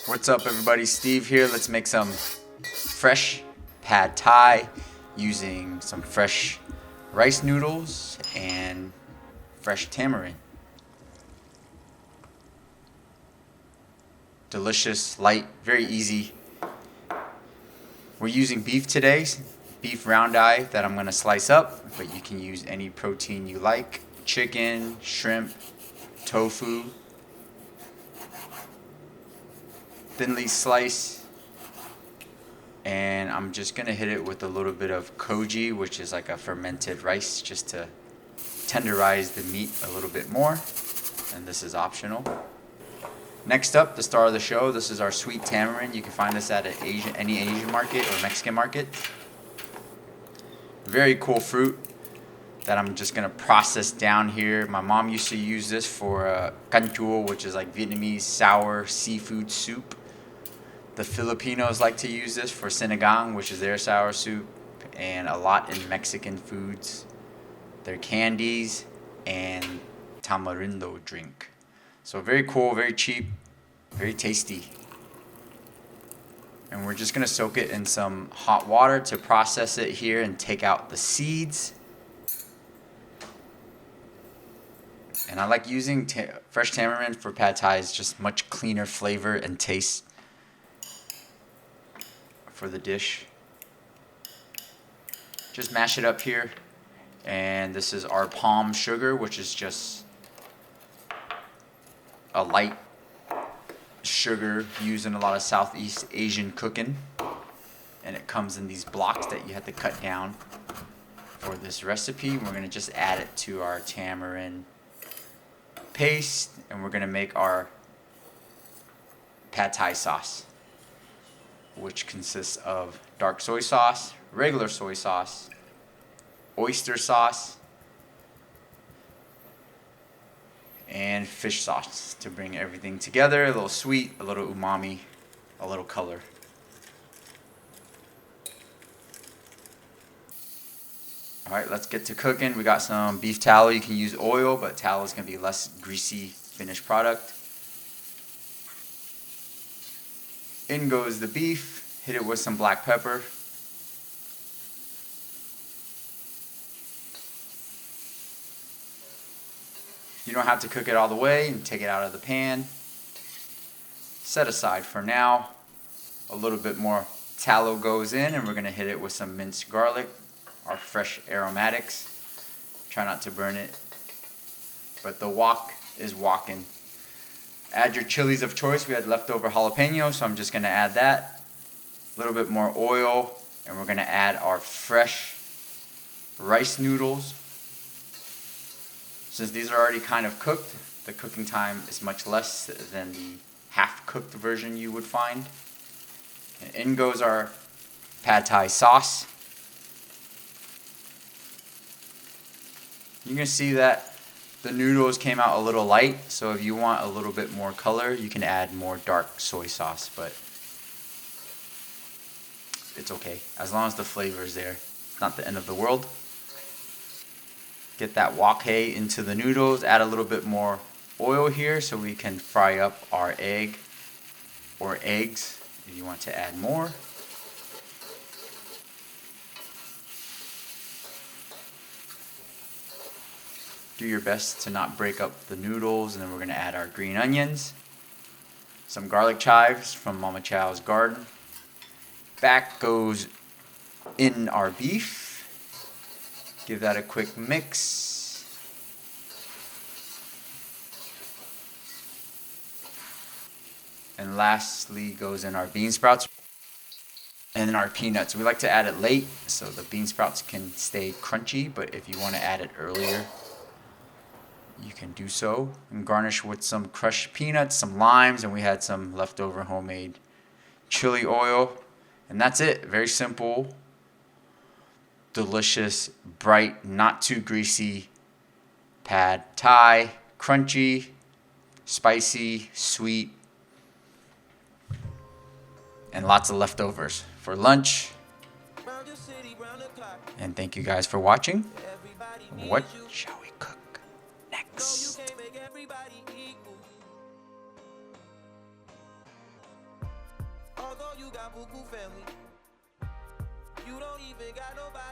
What's up everybody, Steve here. Let's make some fresh pad thai using some fresh rice noodles and fresh tamarind. Delicious, light, very easy. We're using beef today, beef round eye that I'm gonna slice up, but you can use any protein you like. Chicken, shrimp, tofu. Thinly slice, and I'm just gonna hit it with a little bit of koji, which is like a fermented rice, just to tenderize the meat a little bit more, and this is optional. Next up, the star of the show, this is our sweet tamarind. You can find this at any Asian market or Mexican market. Very cool fruit that I'm just gonna process down here. My mom used to use this for canh chua, which is like Vietnamese sour seafood soup. The Filipinos like to use this for sinigang, which is their sour soup, and a lot in Mexican foods. Their candies and tamarindo drink. So very cool, very cheap, very tasty. And we're just gonna soak it in some hot water to process it here and take out the seeds. And I like using fresh tamarind for pad thai. It's just much cleaner flavor and taste for the dish. Just mash it up here, and this is our palm sugar, which is just a light sugar used in a lot of Southeast Asian cooking, and it comes in these blocks that you have to cut down for this recipe. We're going to just add it to our tamarind paste, and we're going to make our pad thai sauce, which consists of dark soy sauce, regular soy sauce, oyster sauce, and fish sauce to bring everything together. A little sweet, a little umami, a little color. Alright, let's get to cooking. We got some beef tallow. You can use oil, but tallow is going to be less greasy finished product. In goes the beef. Hit it with some black pepper. You don't have to cook it all the way, and take it out of the pan. Set aside for now. A little bit more tallow goes in, and we're going to hit it with some minced garlic, our fresh aromatics. Try not to burn it, but the wok is walking. Add your chilies of choice. We had leftover jalapeno, so I'm just going to add that. A little bit more oil, and we're going to add our fresh rice noodles. Since these are already kind of cooked, the cooking time is much less than the half-cooked version you would find. And in goes our pad thai sauce. You can see that the noodles came out a little light, so if you want a little bit more color, you can add more dark soy sauce, but it's okay. As long as the flavor is there, it's not the end of the world. Get that wok hay into the noodles. Add a little bit more oil here so we can fry up our egg or eggs if you want to add more. Do your best to not break up the noodles, and then we're going to add our green onions, some garlic chives from Mama Chow's garden. Back goes in our beef. Give that a quick mix. And lastly goes in our bean sprouts and then our peanuts. We like to add it late so the bean sprouts can stay crunchy, but if you want to add it earlier, you can do so. And garnish with some crushed peanuts, some limes, and we had some leftover homemade chili oil. And that's it. Very simple, delicious, bright, not too greasy pad thai. Crunchy, spicy, sweet, and lots of leftovers for lunch. And thank you guys for watching. What shall we cook next? know you got buku family. You don't even got nobody.